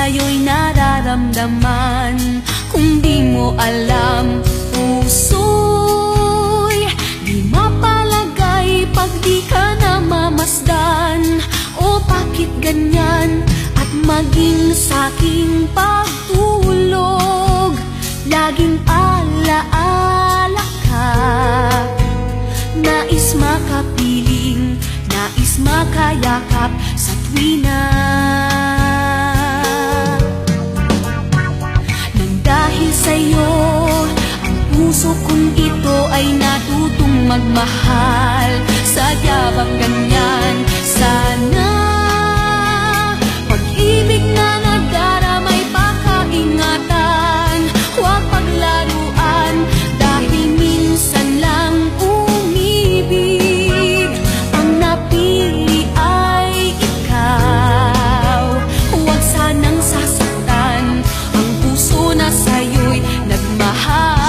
sa'yo'y nararamdaman. Kung di mo alam, puso'y di mapalagay pag di ka namamasdan. O bakit ganyan? At maging sa'king pagtulog, laging alaala ka. Nais makapiling, nais makayakap sa tuwina. Nang dahil sa'yo, ang puso kong ito ay natutong magmahal. Sadya bang ganyan? Sana pag-ibig na nagdaramay pakaingatan, huwag paglaruan, dahil minsan lang umibig. Ang napili ay ikaw, huwag sanang sasaktan ang puso na sa'yo'y nagmahal.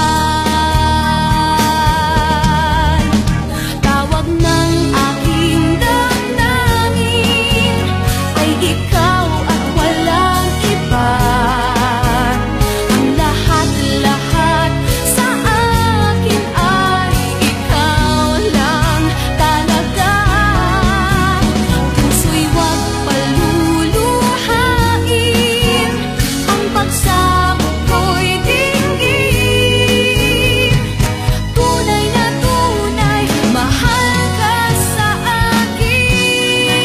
Tawag ng aking damdamin ay ikaw at walang iba. Ang lahat-lahat sa akin ay ikaw lang talaga. Puso'y huwag paluluhain, ang pagsamo ko'y dinggin. Tunay na tunay, mahal ka sa akin.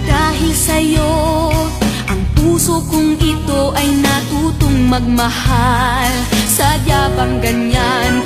Dahil sa'yo, ang puso kong ito ay natutong magmahal. Sadya bang ganyan?